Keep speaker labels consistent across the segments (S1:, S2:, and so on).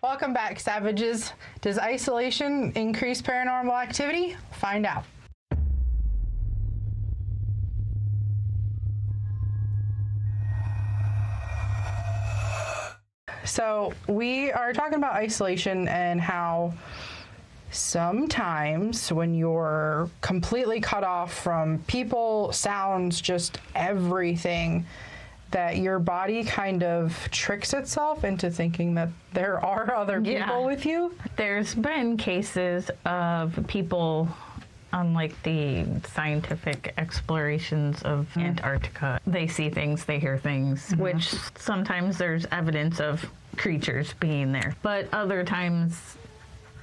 S1: Welcome back, Savages. Does isolation increase paranormal activity? Find out. So we are talking about isolation and how sometimes when you're completely cut off from people, sounds, just everything, that your body kind of tricks itself into thinking that there are other people with you.
S2: There's been cases of people on like the scientific explorations of Antarctica. They see things, they hear things, which sometimes there's evidence of creatures being there. But other times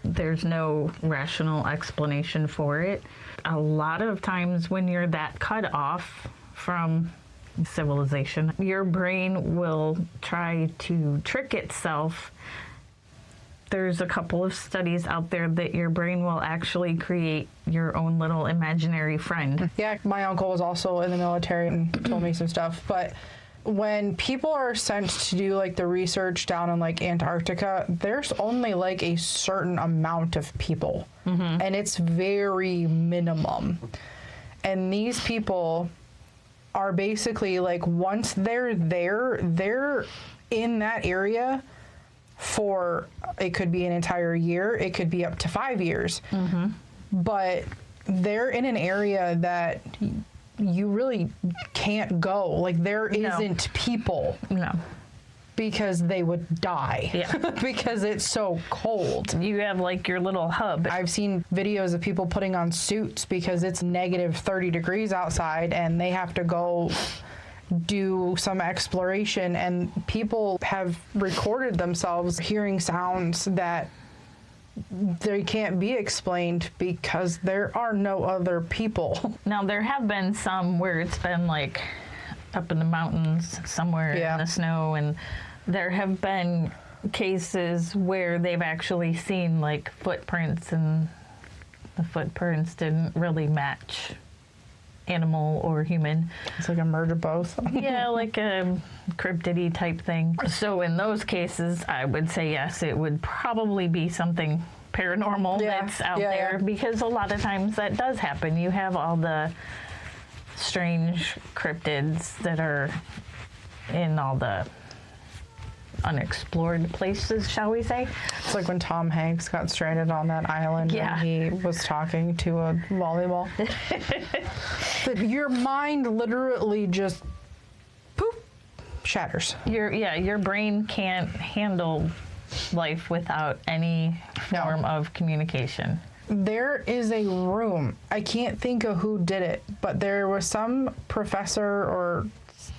S2: there's no rational explanation for it. A lot of times when you're that cut off from civilization, your brain will try to trick itself. There's a couple of studies out there that your brain will actually create your own little imaginary friend.
S1: Yeah, my uncle was also in the military and told me some stuff. But when people are sent to do like the research down in like Antarctica, there's only like a certain amount of people, and it's very minimum. And these people are basically like, once they're there, they're in that area for, it could be an entire year, it could be up to 5 years. But they're in an area that you really can't go. Like, there isn't people.
S2: No.
S1: Because they would die.
S2: Yeah.
S1: Because it's so cold.
S2: You have like your little hub.
S1: I've seen videos of people putting on suits because it's negative 30 degrees outside and they have to go do some exploration, and people have recorded themselves hearing sounds that they can't be explained because there are no other people.
S2: Now, there have been some where it's been like up in the mountains somewhere in the snow, and there have been cases where they've actually seen like footprints, and the footprints didn't really match animal or human.
S1: It's like a merge of both.
S2: Yeah, like a cryptidy type thing. So in those cases, I would say yes, it would probably be something paranormal that's out there, because a lot of times that does happen. You have all the strange cryptids that are in all the unexplored places, shall we say.
S1: It's like when Tom Hanks got stranded on that island and he was talking to a volleyball. Your mind literally just poof, shatters.
S2: Your brain can't handle life without any form of communication.
S1: There is a room, I can't think of who did it, but there was some professor or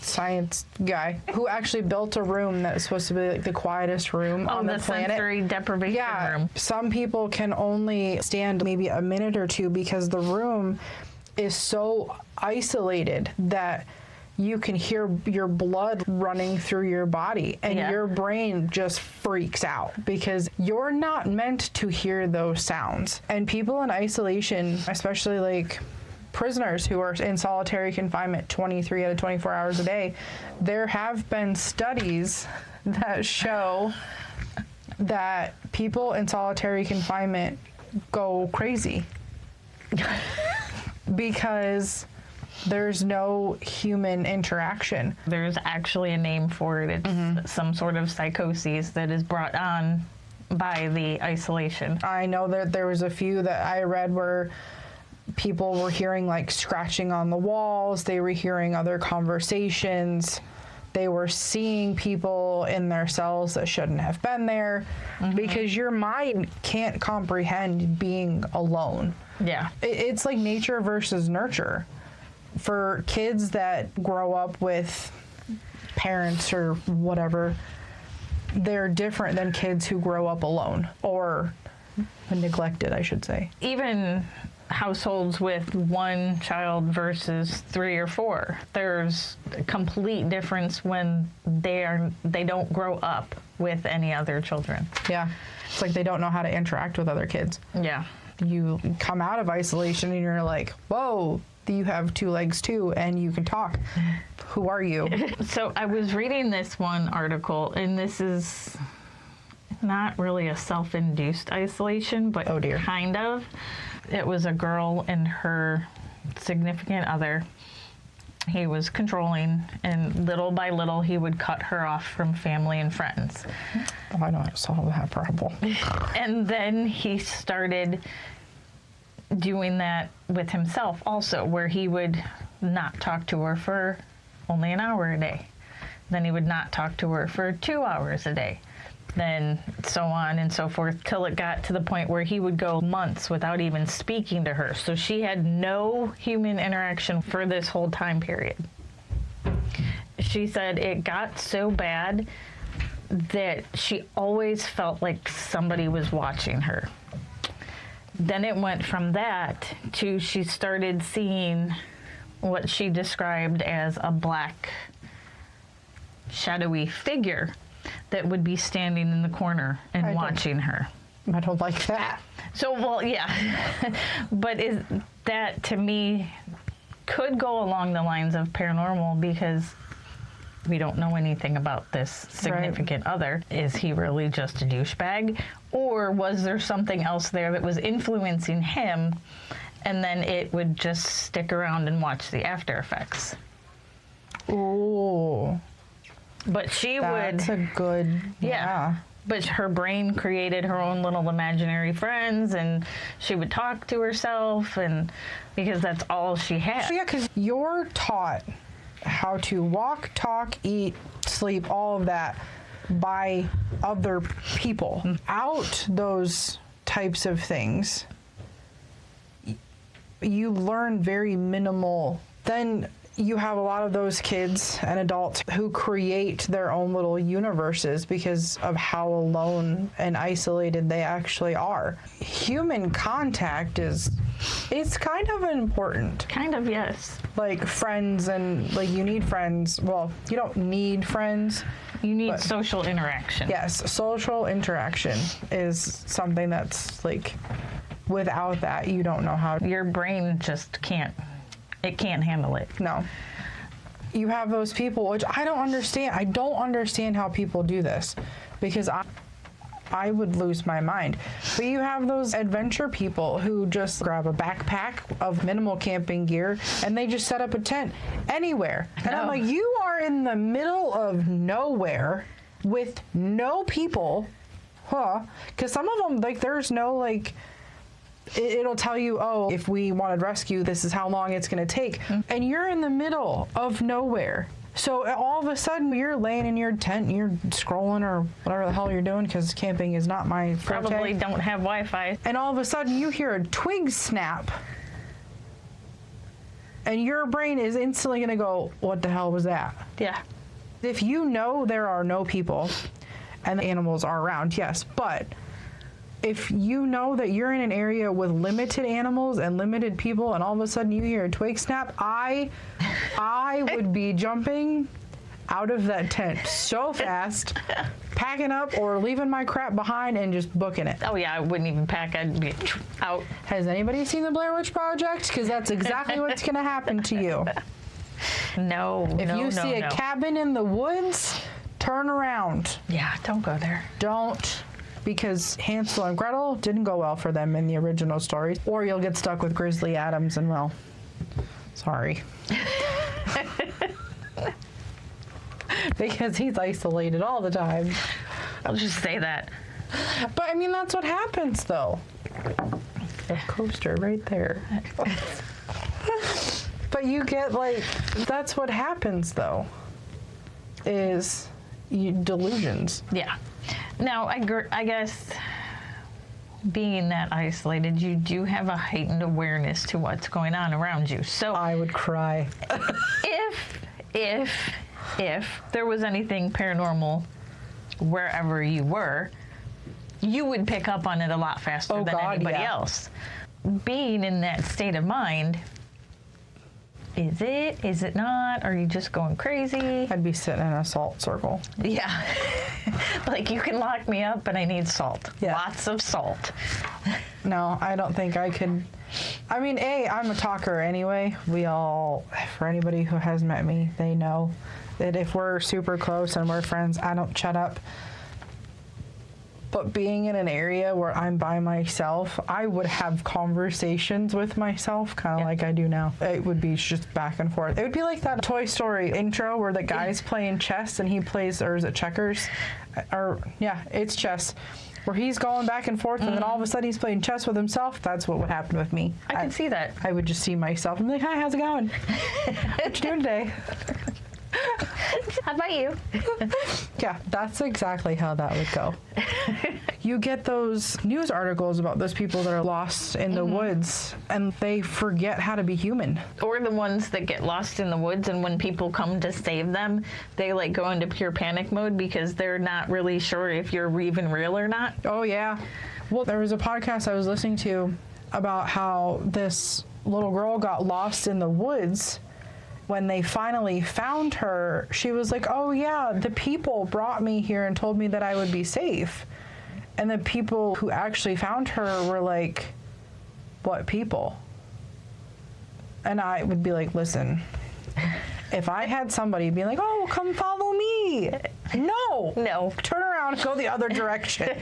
S1: science guy who actually built a room that's supposed to be like the quietest room on the planet.
S2: Sensory deprivation room.
S1: Some people can only stand maybe a minute or two because the room is so isolated that you can hear your blood running through your body, and your brain just freaks out because you're not meant to hear those sounds. And people in isolation, especially like prisoners who are in solitary confinement 23 out of 24 hours a day, there have been studies that show that people in solitary confinement go crazy because there's no human interaction.
S2: There's actually a name for it. It's some sort of psychosis that is brought on by the isolation.
S1: I know that there was a few that I read where people were hearing like scratching on the walls, they were hearing other conversations, they were seeing people in their cells that shouldn't have been there, because your mind can't comprehend being alone.
S2: Yeah.
S1: It's like nature versus nurture. For kids that grow up with parents or whatever, they're different than kids who grow up alone or neglected, I should say. Even
S2: households with one child versus 3 or 4, there's a complete difference when they don't grow up with any other children.
S1: Yeah, it's like they don't know how to interact with other kids.
S2: Yeah.
S1: You come out of isolation and you're like, whoa, you have 2 legs too, and you can talk. Who are you?
S2: So I was reading this one article, and this is not really a self-induced isolation, but
S1: Oh, dear.
S2: kind of. It was a girl and her significant other. He was controlling, and little by little he would cut her off from family and friends.
S1: Oh, I know how to solve that problem.
S2: And then he started doing that with himself also, where he would not talk to her for only an hour a day. Then he would not talk to her for 2 hours a day. Then so on and so forth, till it got to the point where he would go months without even speaking to her. So she had no human interaction for this whole time period. She said it got so bad that she always felt like somebody was watching her. Then it went from that to she started seeing what she described as a black, shadowy figure that would be standing in the corner and watching her.
S1: I don't like that.
S2: So, well, yeah. But that, to me, could go along the lines of paranormal, because we don't know anything about this significant other. Is he really just a douchebag? Or was there something else there that was influencing him, and then it would just stick around and watch the after effects?
S1: Ooh.
S2: But she
S1: That's
S2: would...
S1: a good... Yeah.
S2: But her brain created her own little imaginary friends, and she would talk to herself, and because that's all she had.
S1: So yeah, because you're taught how to walk, talk, eat, sleep, all of that by other people. Out those types of things, you learn very minimal. Then you have a lot of those kids and adults who create their own little universes because of how alone and isolated they actually are. Human contact it's kind of important.
S2: Kind of, yes.
S1: Like friends, and like you need friends. Well, you don't need friends.
S2: You need social interaction.
S1: Yes, social interaction is something that's like, without that, you don't know how.
S2: Your brain just can't handle it.
S1: No. You have those people, which I don't understand. I don't understand how people do this, because I would lose my mind. But you have those adventure people who just grab a backpack of minimal camping gear and they just set up a tent anywhere. And I'm like, you are in the middle of nowhere with no people, because some of them, like, there's no, like, it'll tell you, oh, if we wanted rescue, this is how long it's going to take. And you're in the middle of nowhere. So all of a sudden, you're laying in your tent, and you're scrolling or whatever the hell you're doing, because camping is not my forte.
S2: Probably don't have Wi-Fi.
S1: And all of a sudden, you hear a twig snap. And your brain is instantly going to go, what the hell was that?
S2: Yeah.
S1: If you know there are no people and the animals are around, yes, but if you know that you're in an area with limited animals and limited people, and all of a sudden you hear a twig snap, I would be jumping out of that tent so fast, packing up or leaving my crap behind and just booking it.
S2: Oh yeah, I wouldn't even pack. I'd be out.
S1: Has anybody seen the Blair Witch Project? Because that's exactly what's going to happen to you.
S2: No,
S1: If you see a cabin in the woods, turn around.
S2: Yeah, don't go there.
S1: Don't. Because Hansel and Gretel didn't go well for them in the original stories. Or you'll get stuck with Grizzly Adams, and well, sorry. Because he's isolated all the time.
S2: I'll just say that.
S1: But I mean, that's what happens, though. The coaster right there. But you get, like, that's what happens, though, is delusions.
S2: Yeah. Now, I guess being that isolated, you do have a heightened awareness to what's going on around you. So
S1: I would cry.
S2: if there was anything paranormal wherever you were, you would pick up on it a lot faster than anybody else. Being in that state of mind, is it not? Are you just going crazy?
S1: I'd be sitting in a salt circle.
S2: Yeah. Like, you can lock me up, but I need salt.
S1: Yeah.
S2: Lots of salt.
S1: No, I don't think I could. I mean, I'm a talker anyway. For anybody who has met me, they know that if we're super close and we're friends, I don't shut up. But being in an area where I'm by myself, I would have conversations with myself, kind of like I do now. It would be just back and forth. It would be like that Toy Story intro where the guy's playing chess and he plays, or is it checkers? Or, yeah, it's chess. Where he's going back and forth, and then all of a sudden he's playing chess with himself. That's what would happen with me.
S2: I can see that.
S1: I would just see myself and be like, hi, how's it going? What you doing today?
S2: How about you?
S1: Yeah, that's exactly how that would go. You get those news articles about those people that are lost in the woods, and they forget how to be human.
S2: Or the ones that get lost in the woods, and when people come to save them, they like go into pure panic mode because they're not really sure if you're even real or not.
S1: Oh, yeah. Well, there was a podcast I was listening to about how this little girl got lost in the woods. When they finally found her, she was like, oh yeah, the people brought me here and told me that I would be safe. And the people who actually found her were like, what people? And I would be like, listen, if I had somebody being like, oh, come follow me. No. Turn around and go the other direction.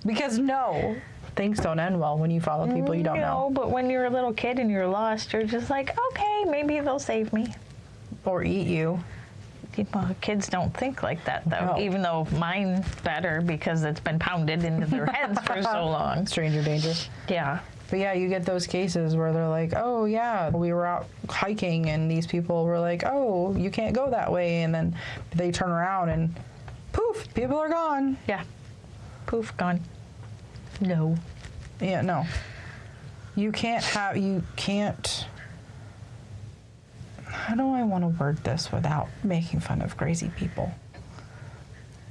S1: Because no. Things don't end well when you follow people you don't know.
S2: No, but when you're a little kid and you're lost, you're just like, okay, maybe they'll save me.
S1: Or eat you.
S2: Well, kids don't think like that, though,
S1: No.
S2: even though mine's better because it's been pounded into their heads for so long.
S1: Stranger danger.
S2: Yeah.
S1: But yeah, you get those cases where they're like, oh yeah, we were out hiking and these people were like, oh, you can't go that way. And then they turn around and poof, people are gone.
S2: Yeah. Poof, gone. No.
S1: Yeah, no. You can't, how do I want to word this without making fun of crazy people?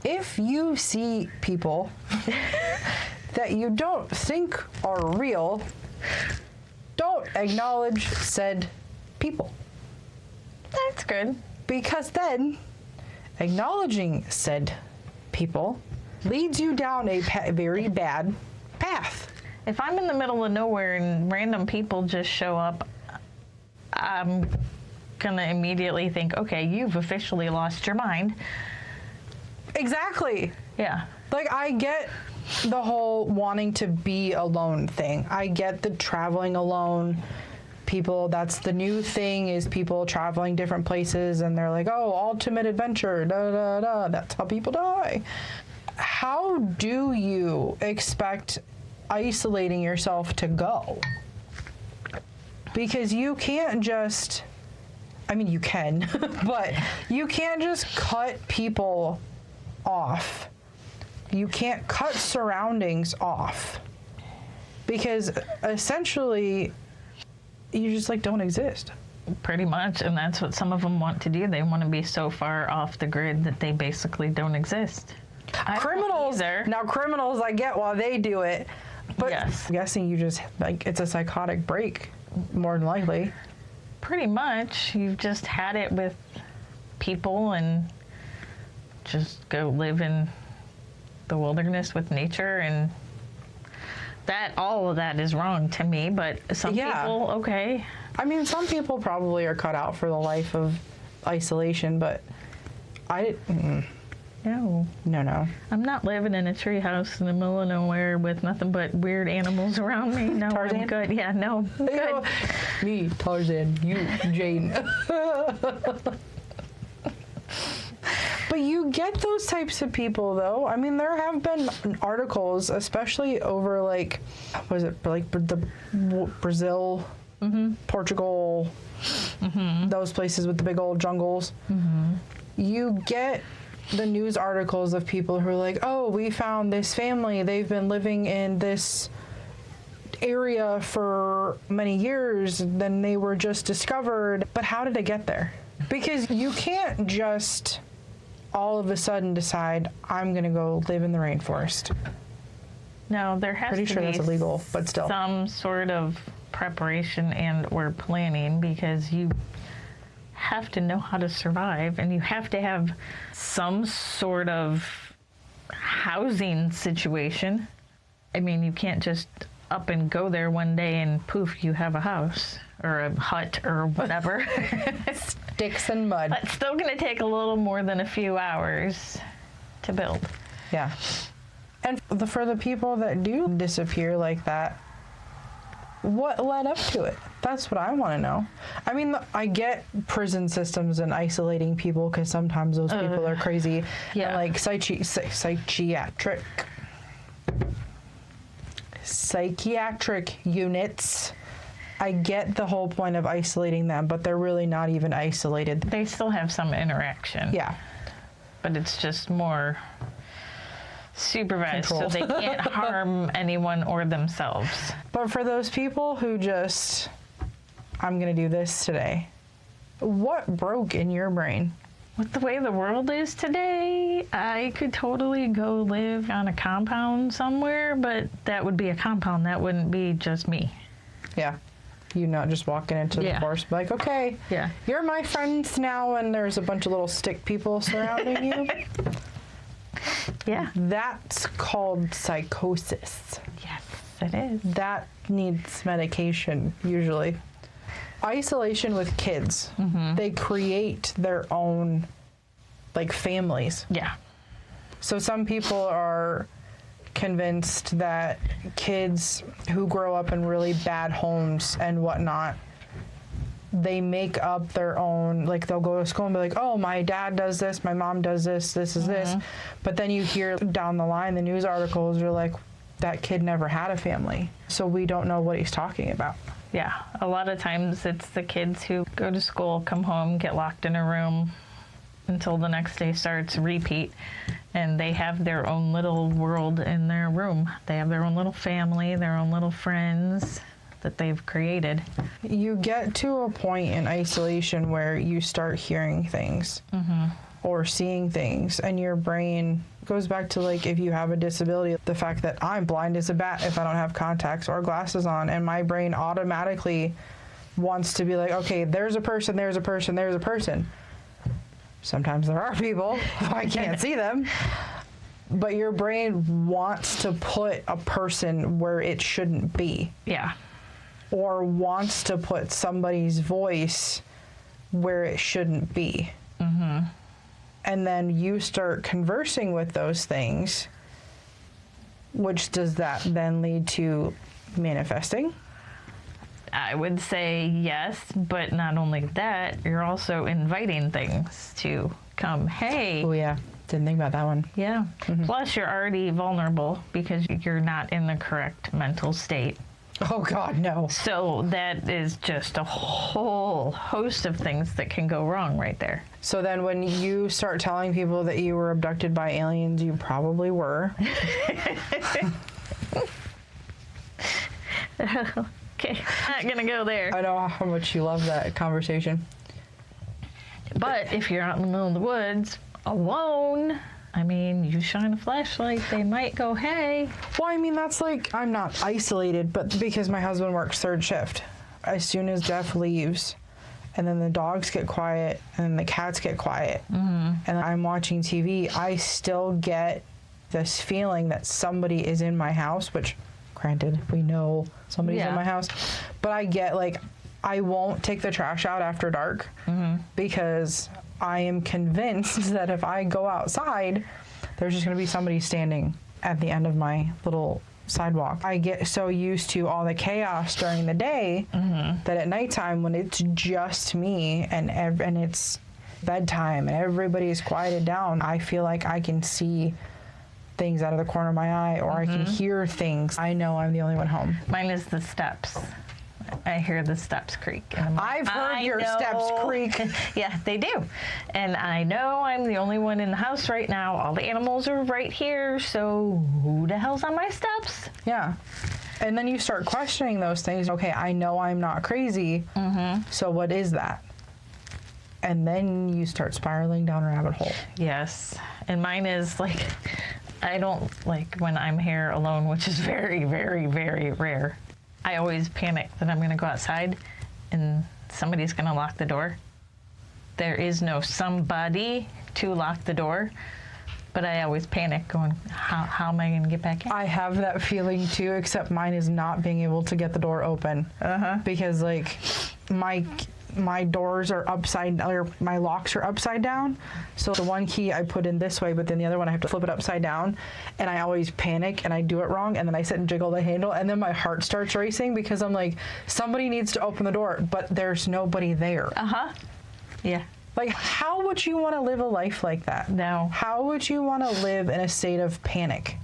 S1: If you see people that you don't think are real, don't acknowledge said people.
S2: That's good.
S1: Because then acknowledging said people leads you down a very bad path.
S2: If I'm in the middle of nowhere and random people just show up, I'm gonna immediately think, okay, you've officially lost your mind.
S1: Exactly.
S2: Yeah.
S1: Like, I get the whole wanting to be alone thing. I get the traveling alone. People, that's the new thing, is people traveling different places and they're like, oh, ultimate adventure, da da da. That's how people die. How do you expect isolating yourself to go? Because you can't just, I mean, you can, but you can't just cut people off. You can't cut surroundings off. Because essentially, you just like don't exist.
S2: Pretty much, and that's what some of them want to do. They want to be so far off the grid that they basically don't exist.
S1: Criminals, I get why they do it, but
S2: Yes.
S1: I'm guessing you just, like, it's a psychotic break, more than likely.
S2: Pretty much. You've just had it with people and just go live in the wilderness with nature, and that, all of that is wrong to me, but some people, okay.
S1: I mean, some people probably are cut out for the life of isolation, but
S2: No.
S1: No.
S2: I'm not living in a treehouse in the middle of nowhere with nothing but weird animals around me. No,
S1: Tarzan?
S2: I'm good. Yeah, no, I'm good.
S1: Me, Tarzan, you, Jane. But you get those types of people, though. I mean, there have been articles, especially over, like, what is it, like the Brazil, Portugal, those places with the big old jungles. You get the news articles of people who are like, oh, we found this family. They've been living in this area for many years. Then they were just discovered. But how did they get there? Because you can't just all of a sudden decide, I'm going to go live in the rainforest.
S2: No, there has
S1: Pretty
S2: to
S1: sure
S2: be
S1: that's illegal, but still.
S2: some sort of preparation and or planning, because you have to know how to survive, and you have to have some sort of housing situation. I mean, you can't just up and go there one day and poof, you have a house or a hut or whatever.
S1: Sticks and mud.
S2: It's still going to take a little more than a few hours to build.
S1: Yeah. And for the people that do disappear like that, what led up to it? That's what I want to know. I mean, I get prison systems and isolating people because sometimes those people are crazy.
S2: Yeah.
S1: And like psychiatric units. I get the whole point of isolating them, but they're really not even isolated.
S2: They still have some interaction.
S1: Yeah. But
S2: it's just more supervised,
S1: controlled.
S2: so they can't harm anyone or themselves.
S1: But for those people who just, I'm going to do this today, what broke in your brain?
S2: With the way the world is today, I could totally go live on a compound somewhere, but that would be a compound. That wouldn't be just me.
S1: Yeah. You not just walking into the forest, like, okay, you're my friends now, and there's a bunch of little stick people surrounding you.
S2: Yeah.
S1: That's called psychosis.
S2: Yes, it is.
S1: That needs medication, usually. Isolation with kids. They create their own, like, families.
S2: Yeah.
S1: So some people are convinced that kids who grow up in really bad homes and whatnot, they make up their own, like they'll go to school and be like, oh, my dad does this, my mom does this, this is this. But then you hear down the line, the news articles are like, that kid never had a family. So we don't know what he's talking about.
S2: Yeah, a lot of times it's the kids who go to school, come home, get locked in a room until the next day starts, repeat, and they have their own little world in their room. They have their own little family, their own little friends that they've created.
S1: You get to a point in isolation where you start hearing things or seeing things, and your brain goes back to, like, if you have a disability, the fact that I'm blind as a bat if I don't have contacts or glasses on, and my brain automatically wants to be like, okay, there's a person, there's a person, there's a person. Sometimes there are people, I can't see them. But your brain wants to put a person where it shouldn't be.
S2: Yeah.
S1: Or wants to put somebody's voice where it shouldn't be. And then you start conversing with those things, which does that then lead to manifesting?
S2: I would say yes, but not only that, you're also inviting things to come. Hey.
S1: Oh, yeah. Didn't think about that one.
S2: Yeah. Plus, you're already vulnerable because you're not in the correct mental state.
S1: Oh, God, no.
S2: So that is just a whole host of things that can go wrong right there.
S1: So then when you start telling people that you were abducted by aliens, you probably were.
S2: Okay, not gonna go there.
S1: I know how much you love that conversation.
S2: But if you're out in the middle of the woods, alone, I mean, you shine a flashlight, they might go, hey.
S1: Well, I mean, that's like, I'm not isolated, but because my husband works third shift, as soon as Jeff leaves, and then the dogs get quiet, and the cats get quiet, and I'm watching TV, I still get this feeling that somebody is in my house, which, granted, we know somebody's in my house, but I get, like, I won't take the trash out after dark because I am convinced that if I go outside, there's just going to be somebody standing at the end of my little sidewalk. I get so used to all the chaos during the day that at nighttime, when it's just me and it's bedtime and everybody's quieted down, I feel like I can see things out of the corner of my eye, or I can hear things. I know I'm the only one home.
S2: Mine is the steps. I hear the steps creak.
S1: I've heard your steps creak.
S2: Yeah, they do. And I know I'm the only one in the house right now. All the animals are right here, so who the hell's on my steps?
S1: Yeah. And then you start questioning those things. Okay, I know I'm not crazy, so what is that? And then you start spiraling down a rabbit hole.
S2: Yes. And mine is like, I don't like when I'm here alone, which is very, very, very rare. I always panic that I'm going to go outside and somebody's going to lock the door. There is no somebody to lock the door, but I always panic going, how am I going to get back in?
S1: I have that feeling too, except mine is not being able to get the door open. Because, like, my doors are or my locks are upside down. So the one key I put in this way, but then the other one I have to flip it upside down. And I always panic and I do it wrong. And then I sit and jiggle the handle. And then my heart starts racing because I'm like, somebody needs to open the door, but there's nobody there.
S2: Yeah.
S1: Like, how would you want to live a life like that?
S2: No.
S1: How would you want to live in a state of panic?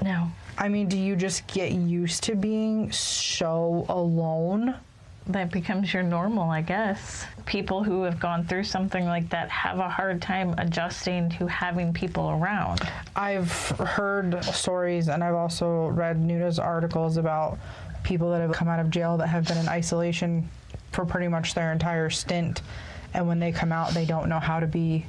S2: No.
S1: I mean, do you just get used to being so alone?
S2: That becomes your normal, I guess. People who have gone through something like that have a hard time adjusting to having people around.
S1: I've heard stories, and I've also read news articles about people that have come out of jail that have been in isolation for pretty much their entire stint. And when they come out, they don't know how to be.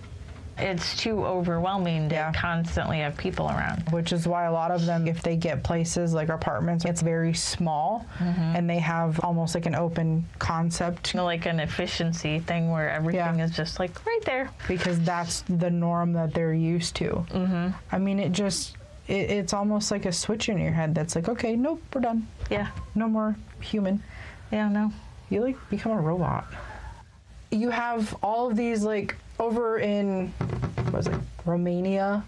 S2: It's too overwhelming to constantly have people around.
S1: Which is why a lot of them, if they get places like apartments, it's very small and they have almost like an open concept.
S2: Like an efficiency thing where everything is just like right there.
S1: Because that's the norm that they're used to. I mean, it's almost like a switch in your head that's like, okay, nope, we're done.
S2: Yeah.
S1: No more human.
S2: Yeah, no.
S1: You like become a robot. You have all of these like over in, what was it, Romania,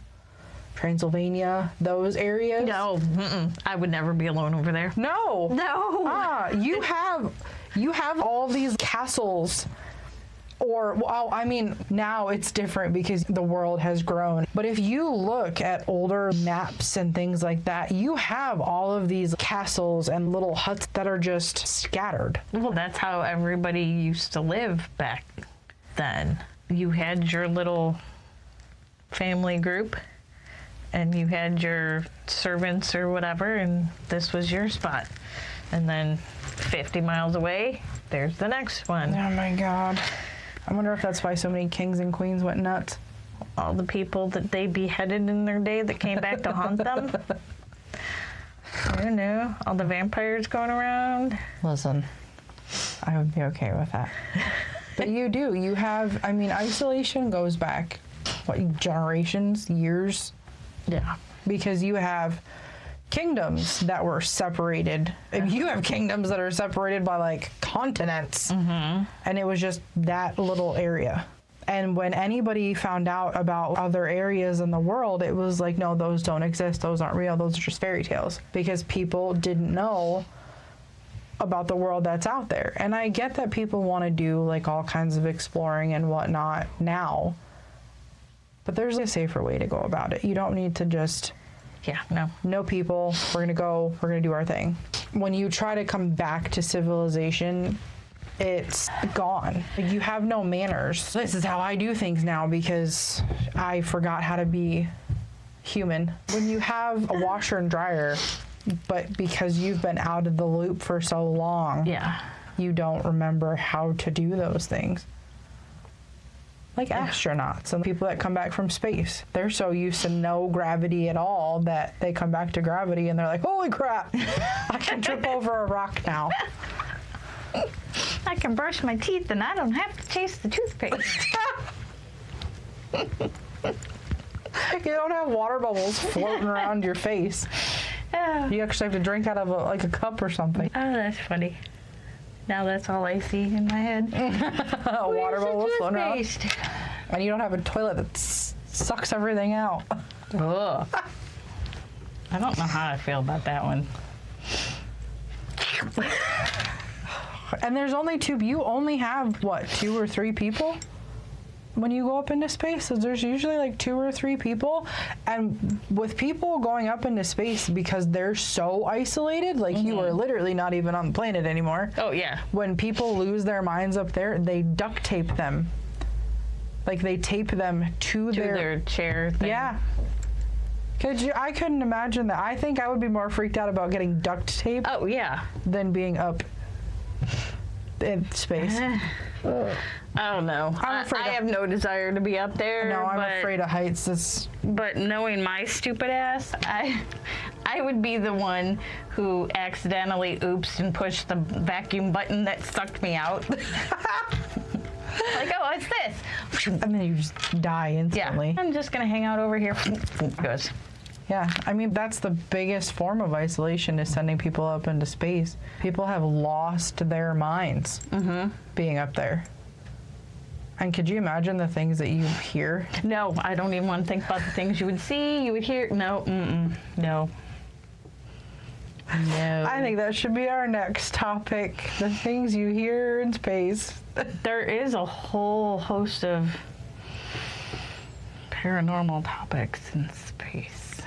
S1: Transylvania, those areas.
S2: No, I would never be alone over there.
S1: No.
S2: No.
S1: You have all these castles. Or, well, I mean, now it's different because the world has grown. But if you look at older maps and things like that, you have all of these castles and little huts that are just scattered.
S2: Well, that's how everybody used to live back then. You had your little family group, and you had your servants or whatever, and this was your spot. And then 50 miles away, there's the next one.
S1: Oh, my God. I wonder if that's why so many kings and queens went nuts.
S2: All the people that they beheaded in their day that came back to haunt them. I don't know. All the vampires going around.
S1: Listen, I would be okay with that. But you do. You have, I mean, isolation goes back, what, generations, years?
S2: Yeah.
S1: Because you have kingdoms that were separated. And you have kingdoms that are separated by like continents. And it was just that little area. And when anybody found out about other areas in the world, it was like, no, those don't exist. Those aren't real. Those are just fairy tales. Because people didn't know about the world that's out there. And I get that people want to do like all kinds of exploring and whatnot now. But there's a safer way to go about it. You don't need to just...
S2: Yeah, no.
S1: No people, we're gonna go, we're gonna do our thing. When you try to come back to civilization, it's gone. Like, you have no manners. This is how I do things now because I forgot how to be human. When you have a washer and dryer, but because you've been out of the loop for so long, you don't remember how to do those things. Like astronauts and people that come back from space. They're so used to no gravity at all that they come back to gravity and they're like, holy crap, I can trip over a rock now.
S2: I can brush my teeth and I don't have to chase the toothpaste.
S1: You don't have water bubbles floating around your face. You actually have to drink out of a cup or something.
S2: Oh, that's funny. Now that's all I see in my head.
S1: A water bubble floating around. And you don't have a toilet that sucks everything out.
S2: Ugh. I don't know how I feel about that one.
S1: And there's only you only have, what, 2 or 3 people? When you go up into space, there's usually like 2 or 3 people. And with people going up into space because they're so isolated, like you are literally not even on the planet anymore.
S2: Oh, yeah.
S1: When people lose their minds up there, they duct tape them. Like they tape them to
S2: their chair thing.
S1: Yeah. I couldn't imagine that. I think I would be more freaked out about getting duct tape.
S2: Oh, yeah.
S1: Than being up in space.
S2: I don't know. I have no desire to be up there.
S1: No, I'm afraid of heights.
S2: But knowing my stupid ass, I would be the one who accidentally oops and pushed the vacuum button that sucked me out. Like, oh, what's this?
S1: And then you just die instantly.
S2: Yeah, I'm just going to hang out over here. Goes.
S1: Yeah, I mean, that's the biggest form of isolation is sending people up into space. People have lost their minds being up there. And could you imagine the things that you hear?
S2: No, I don't even want to think about the things you would see, you would hear. No, no. No.
S1: I think that should be our next topic, the things you hear in space.
S2: There is a whole host of paranormal topics in space.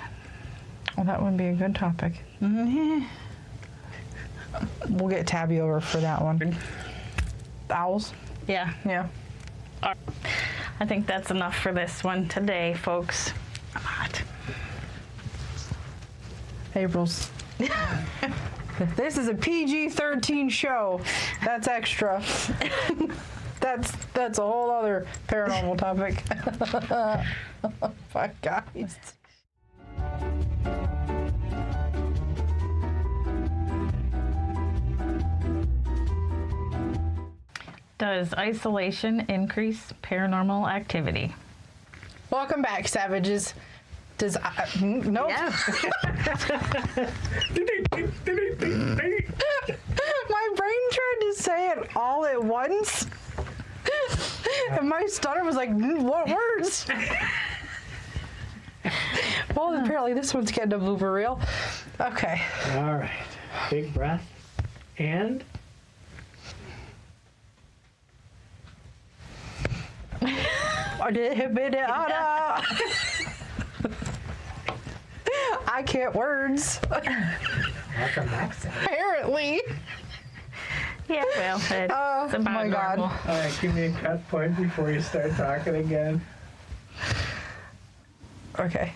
S1: Well, that would be a good topic.
S2: Mm-hmm.
S1: We'll get Tabby over for that one. Owls?
S2: Yeah.
S1: Yeah.
S2: I think that's enough for this one today, folks. I'm hot.
S1: April's. This is a PG-13 show. That's extra. That's a whole other paranormal topic. Fuck, guys.
S2: Does isolation increase paranormal activity?
S1: Welcome back, savages. Does nope.
S2: Yeah.
S1: My brain tried to say it all at once, and my stutter was like, "What words?" Well, apparently this one's getting a blooper reel. Okay.
S3: All right. Big breath. And
S1: I can't words.
S3: welcome back, Sam.
S1: Apparently.
S2: Yeah, well, it's
S1: Oh
S2: about
S1: my God.
S2: normal.
S3: All right, give me a cut point before you start talking again.
S1: Okay.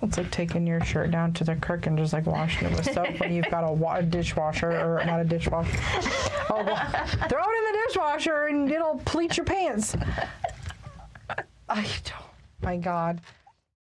S1: It's like taking your shirt down to the creek and just like washing it with soap when you've got a dishwasher, or not a dishwasher. Oh, well, throw it in the dishwasher and it'll pleat your pants. I don't. My God.